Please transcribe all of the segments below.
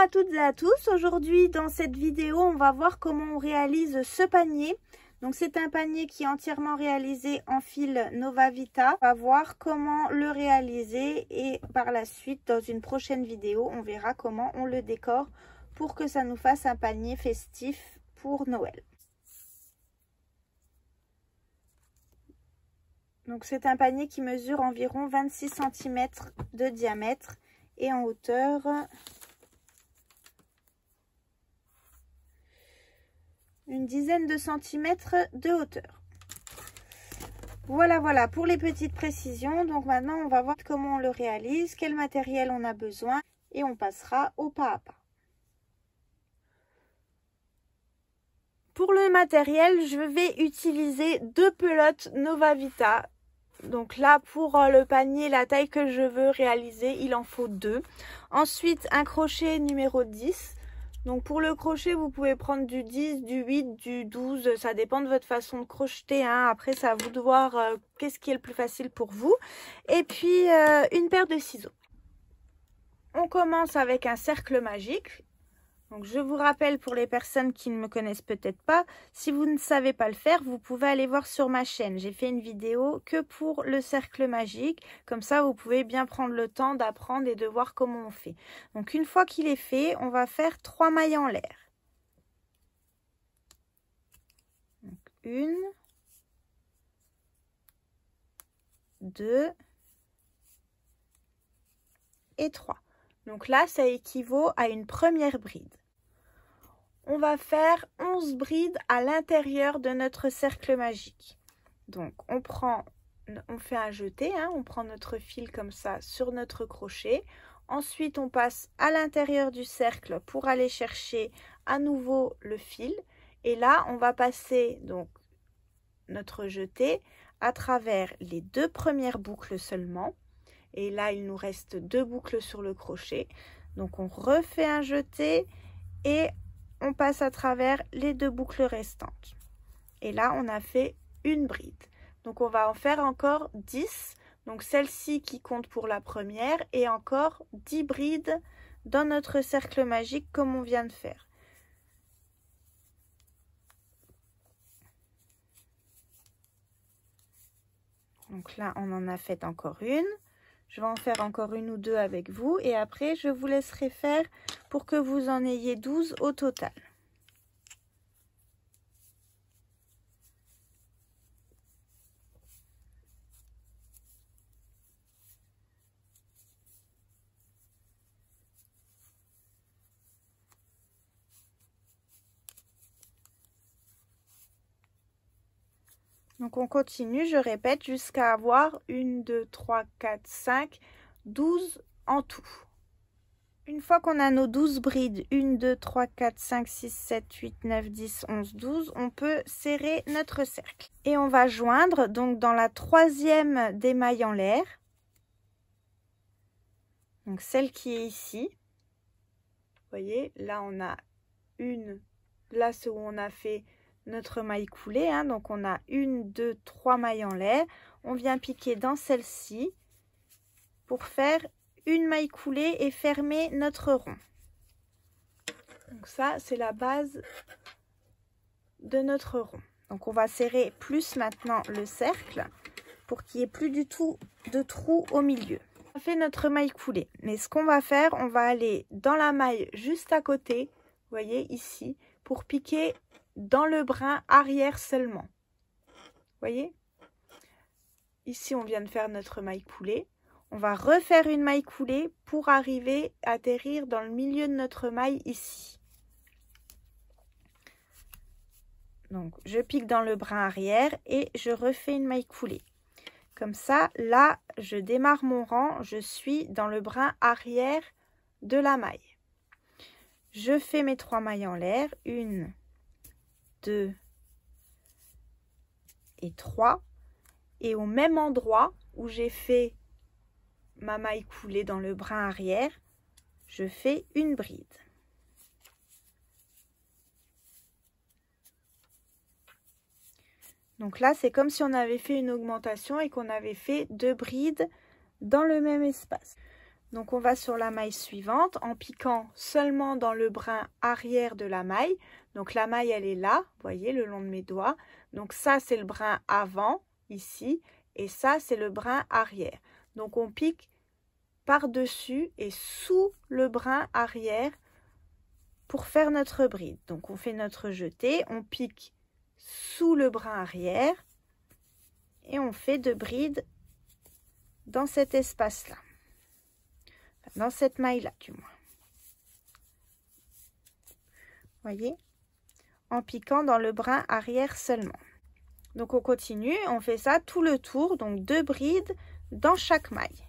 à toutes et à tous, aujourd'hui dans cette vidéo on va voir comment on réalise ce panier. Donc c'est un panier qui est entièrement réalisé en fil Nova Vita. On va voir comment le réaliser et par la suite dans une prochaine vidéo on verra comment on le décore pour que ça nous fasse un panier festif pour Noël. Donc c'est un panier qui mesure environ 26 cm de diamètre et en hauteur une dizaine de centimètres de hauteur. Voilà pour les petites précisions. Donc maintenant on va voir comment on le réalise, quel matériel on a besoin et on passera au pas à pas. Pour le matériel, je vais utiliser 2 pelotes Nova Vita. Donc là, pour le panier, la taille que je veux réaliser, il en faut 2. Ensuite, un crochet numéro 10. Donc pour le crochet, vous pouvez prendre du 10, du 8, du 12. Ça dépend de votre façon de crocheter. Après, c'est à vous de voir qu'est-ce qui est le plus facile pour vous. Et puis, une paire de ciseaux. On commence avec un cercle magique. Donc je vous rappelle pour les personnes qui ne me connaissent peut-être pas, si vous ne savez pas le faire, vous pouvez aller voir sur ma chaîne. J'ai fait une vidéo que pour le cercle magique, comme ça vous pouvez bien prendre le temps d'apprendre et de voir comment on fait. Donc une fois qu'il est fait, on va faire 3 mailles en l'air. Donc 1, 2 et 3. Donc là, ça équivaut à une première bride. On va faire 11 brides à l'intérieur de notre cercle magique. Donc, on fait un jeté, on prend notre fil comme ça sur notre crochet. Ensuite, on passe à l'intérieur du cercle pour aller chercher à nouveau le fil. Et là, on va passer donc notre jeté à travers les 2 premières boucles seulement. Et là, il nous reste 2 boucles sur le crochet. Donc, on refait un jeté et on passe à travers les 2 boucles restantes. Et là, on a fait une bride. Donc, on va en faire encore 10. Donc, celle-ci qui compte pour la première et encore 10 brides dans notre cercle magique comme on vient de faire. Donc là, on en a fait encore une. Je vais en faire encore une ou 2 avec vous et après je vous laisserai faire pour que vous en ayez 12 au total. Donc on continue, je répète, jusqu'à avoir 1, 2, 3, 4, 5, 12 en tout. Une fois qu'on a nos 12 brides, 1, 2, 3, 4, 5, 6, 7, 8, 9, 10, 11, 12, on peut serrer notre cercle. Et on va joindre donc dans la 3e des mailles en l'air, donc celle qui est ici. Vous voyez, là on a une, là c'est où on a fait notre maille coulée, donc on a 1, 2, 3 mailles en l'air. On vient piquer dans celle-ci pour faire une maille coulée et fermer notre rond. Donc ça, c'est la base de notre rond. Donc on va serrer plus maintenant le cercle pour qu'il n'y ait plus du tout de trou au milieu. On a fait notre maille coulée, mais ce qu'on va faire, on va aller dans la maille juste à côté, vous voyez ici, pour piquer dans le brin arrière seulement. Vous voyez? Ici, on vient de faire notre maille coulée. On va refaire une maille coulée pour arriver à atterrir dans le milieu de notre maille ici. Donc, je pique dans le brin arrière et je refais une maille coulée. Comme ça, là, je démarre mon rang. Je suis dans le brin arrière de la maille. Je fais mes 3 mailles en l'air. 1, 2 et 3. Et au même endroit où j'ai fait ma maille coulée dans le brin arrière, je fais une bride. Donc là, c'est comme si on avait fait une augmentation et qu'on avait fait 2 brides dans le même espace. Donc on va sur la maille suivante en piquant seulement dans le brin arrière de la maille. Donc la maille elle est là, vous voyez, le long de mes doigts. Donc ça c'est le brin avant, ici, et ça c'est le brin arrière. Donc on pique par-dessus et sous le brin arrière pour faire notre bride. Donc on fait notre jeté, on pique sous le brin arrière et on fait 2 brides dans cet espace-là. Dans cette maille-là, du moins. Voyez, en piquant dans le brin arrière seulement. Donc on continue, on fait ça tout le tour, donc 2 brides dans chaque maille.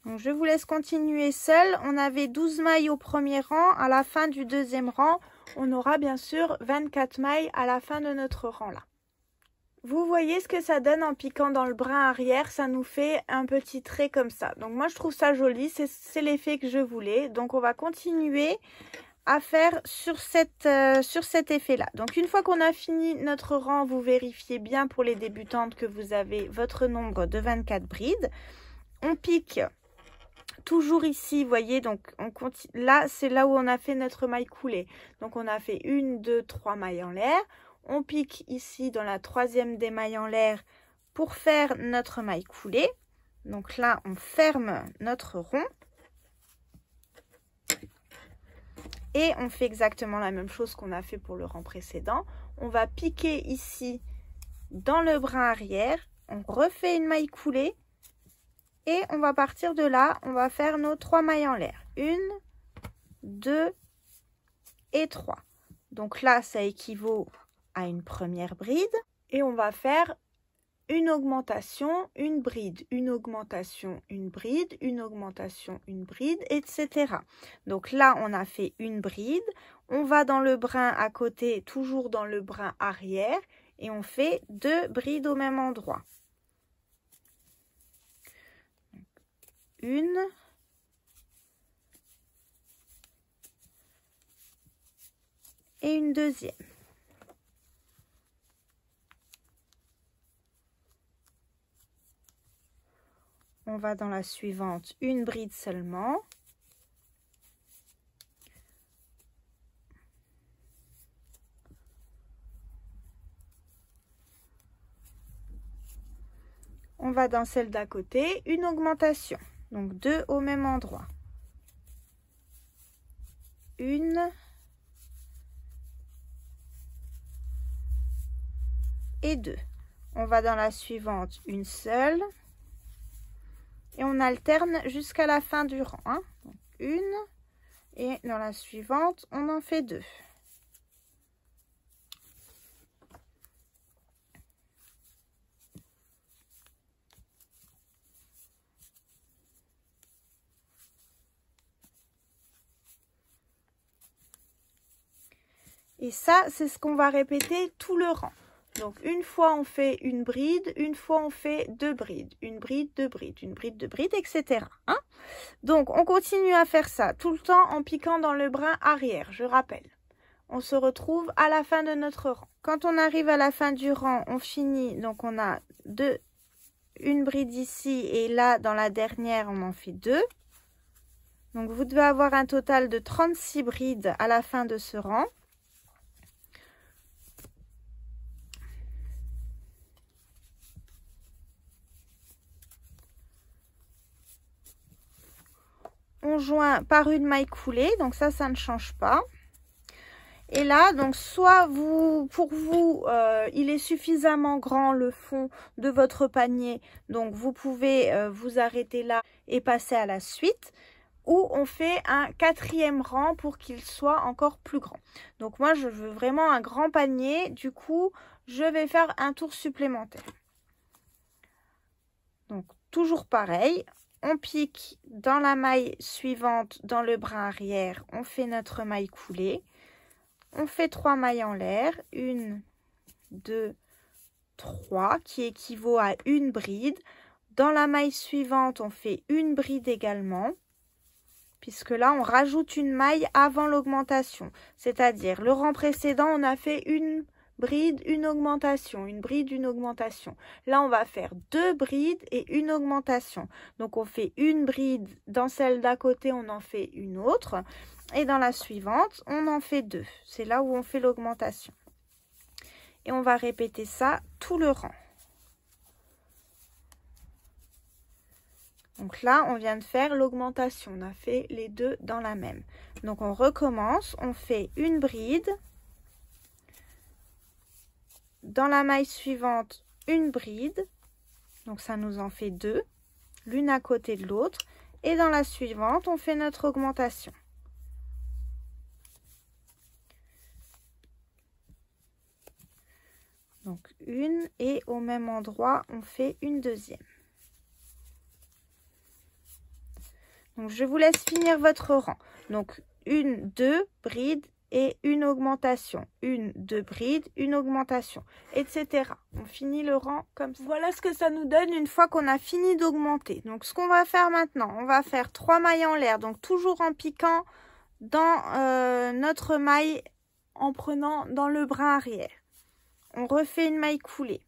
Donc je vous laisse continuer seul. On avait 12 mailles au premier rang. À la fin du deuxième rang, on aura bien sûr 24 mailles à la fin de notre rang là. Vous voyez ce que ça donne en piquant dans le brin arrière, ça nous fait un petit trait comme ça. Donc moi je trouve ça joli, c'est l'effet que je voulais. Donc on va continuer à faire sur cet effet-là. Donc une fois qu'on a fini notre rang, vous vérifiez bien pour les débutantes que vous avez votre nombre de 24 brides. On pique toujours ici, vous voyez, donc on continue. Là, c'est là où on a fait notre maille coulée. Donc on a fait 1, 2, 3 mailles en l'air. On pique ici dans la 3e des mailles en l'air pour faire notre maille coulée. Donc là, on ferme notre rond. Et on fait exactement la même chose qu'on a fait pour le rang précédent. On va piquer ici dans le brin arrière. On refait une maille coulée. Et on va partir de là, on va faire nos 3 mailles en l'air. 1, 2 et 3. Donc là, ça équivaut à une première bride. Et on va faire une augmentation, une bride, une augmentation, une bride, une augmentation, une bride, etc. Donc là, on a fait une bride. On va dans le brin à côté, toujours dans le brin arrière. Et on fait 2 brides au même endroit. Une et une deuxième. On va dans la suivante, une bride seulement. On va dans celle d'à côté, une augmentation. Donc 2 au même endroit. 1 et 2. On va dans la suivante, une seule. Et on alterne jusqu'à la fin du rang. Hein. Donc 1 et dans la suivante, on en fait 2. Et ça, c'est ce qu'on va répéter tout le rang. Donc, une fois, on fait une bride, une fois, on fait 2 brides. Une bride, 2 brides, une bride, 2 brides, etc. Hein? Donc, on continue à faire ça tout le temps en piquant dans le brin arrière, je rappelle. On se retrouve à la fin de notre rang. Quand on arrive à la fin du rang, on finit. Donc, on a une bride ici et là, dans la dernière, on en fait 2. Donc, vous devez avoir un total de 36 brides à la fin de ce rang. On joint par une maille coulée, donc ça ne change pas. Et là, donc soit pour vous, il est suffisamment grand le fond de votre panier, donc vous pouvez vous arrêter là et passer à la suite. Ou on fait un 4e rang pour qu'il soit encore plus grand. Donc moi, je veux vraiment un grand panier, du coup, je vais faire un tour supplémentaire. Donc toujours pareil. On pique dans la maille suivante, dans le brin arrière, on fait notre maille coulée. On fait 3 mailles en l'air, 1, 2, 3, qui équivaut à une bride. Dans la maille suivante, on fait une bride également, puisque là, on rajoute une maille avant l'augmentation. C'est-à-dire, le rang précédent, on a fait une bride, une augmentation, une bride, une augmentation. Là, on va faire 2 brides et une augmentation. Donc, on fait une bride, dans celle d'à côté, on en fait une autre. Et dans la suivante, on en fait 2. C'est là où on fait l'augmentation. Et on va répéter ça tout le rang. Donc là, on vient de faire l'augmentation. On a fait les deux dans la même. Donc, on recommence. On fait une bride. Dans la maille suivante, une bride. Donc, ça nous en fait 2. L'une à côté de l'autre. Et dans la suivante, on fait notre augmentation. Donc, une et au même endroit, on fait une deuxième. Donc, je vous laisse finir votre rang. Donc, une, 2 brides et une augmentation. Une, 2 brides, une augmentation, etc. On finit le rang comme ça. Voilà ce que ça nous donne une fois qu'on a fini d'augmenter. Donc, ce qu'on va faire maintenant, on va faire 3 mailles en l'air. Donc, toujours en piquant dans notre maille, en prenant dans le brin arrière. On refait une maille coulée.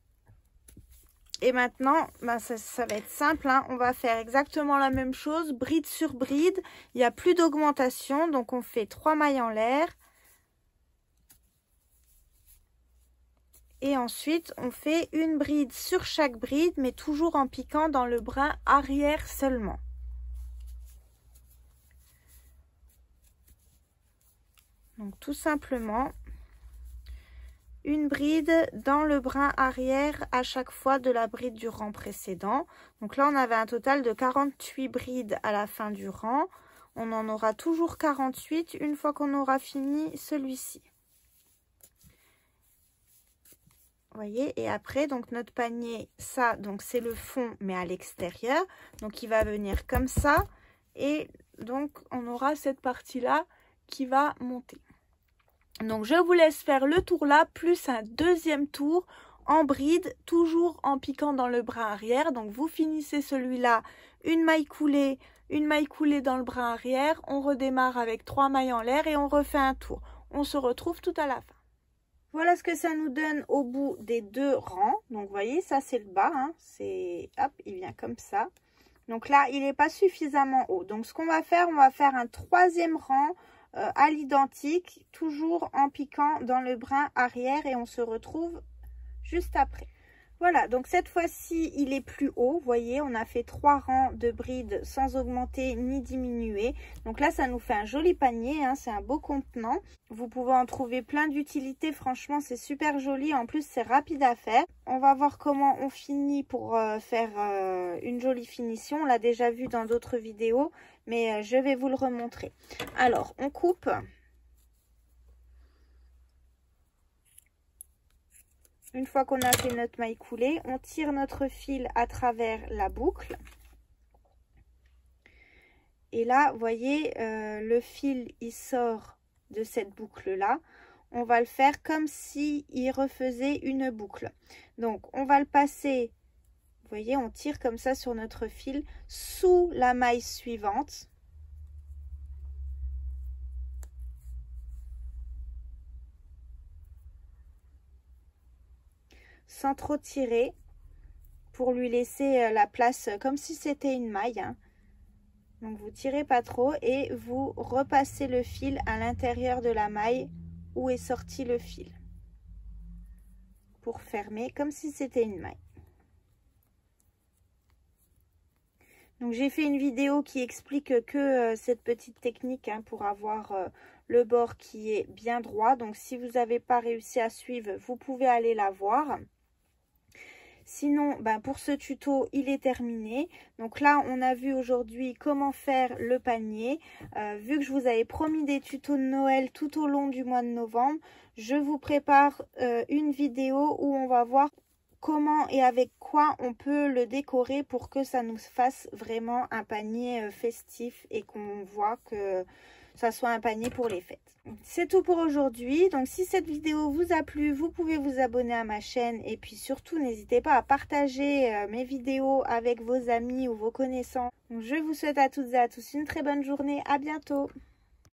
Et maintenant, ça va être simple, hein. On va faire exactement la même chose, bride sur bride. Il n'y a plus d'augmentation, donc on fait 3 mailles en l'air. Et ensuite, on fait une bride sur chaque bride, mais toujours en piquant dans le brin arrière seulement. Donc tout simplement, une bride dans le brin arrière à chaque fois de la bride du rang précédent. Donc là, on avait un total de 48 brides à la fin du rang. On en aura toujours 48 une fois qu'on aura fini celui-ci. Vous voyez, et après, donc notre panier, ça, donc c'est le fond, mais à l'extérieur. Donc, il va venir comme ça. Et donc, on aura cette partie-là qui va monter. Donc, je vous laisse faire le tour là, plus un deuxième tour en bride, toujours en piquant dans le brin arrière. Donc, vous finissez celui-là, une maille coulée dans le brin arrière. On redémarre avec 3 mailles en l'air et on refait un tour. On se retrouve tout à la fin. Voilà ce que ça nous donne au bout des 2 rangs. Donc, vous voyez, ça, c'est le bas. Hein. C'est, hop, il vient comme ça. Donc là, il n'est pas suffisamment haut. Donc, ce qu'on va faire, on va faire un 3e rang à l'identique, toujours en piquant dans le brin arrière et on se retrouve juste après. Voilà, donc cette fois-ci, il est plus haut. Vous voyez, on a fait 3 rangs de brides sans augmenter ni diminuer. Donc là, ça nous fait un joli panier, hein, c'est un beau contenant. Vous pouvez en trouver plein d'utilités. Franchement, c'est super joli. En plus, c'est rapide à faire. On va voir comment on finit pour faire une jolie finition. On l'a déjà vu dans d'autres vidéos, mais je vais vous le remontrer. Alors, on coupe. Une fois qu'on a fait notre maille coulée, on tire notre fil à travers la boucle. Et là, vous voyez, le fil, il sort de cette boucle-là. On va le faire comme s'il refaisait une boucle. Donc, on va le passer, vous voyez, on tire comme ça sur notre fil sous la maille suivante. Sans trop tirer, pour lui laisser la place comme si c'était une maille. Hein. Donc vous tirez pas trop et vous repassez le fil à l'intérieur de la maille où est sorti le fil. Pour fermer comme si c'était une maille. Donc j'ai fait une vidéo qui explique que cette petite technique hein, pour avoir le bord qui est bien droit. Donc si vous n'avez pas réussi à suivre, vous pouvez aller la voir. Sinon, ben pour ce tuto, il est terminé. Donc là, on a vu aujourd'hui comment faire le panier. Vu que je vous avais promis des tutos de Noël tout au long du mois de novembre, je vous prépare une vidéo où on va voir comment et avec quoi on peut le décorer pour que ça nous fasse vraiment un panier festif et qu'on voit que ça soit un panier pour les fêtes. C'est tout pour aujourd'hui. Donc si cette vidéo vous a plu, vous pouvez vous abonner à ma chaîne. Et puis surtout, n'hésitez pas à partager mes vidéos avec vos amis ou vos connaissances. Donc, je vous souhaite à toutes et à tous une très bonne journée. À bientôt.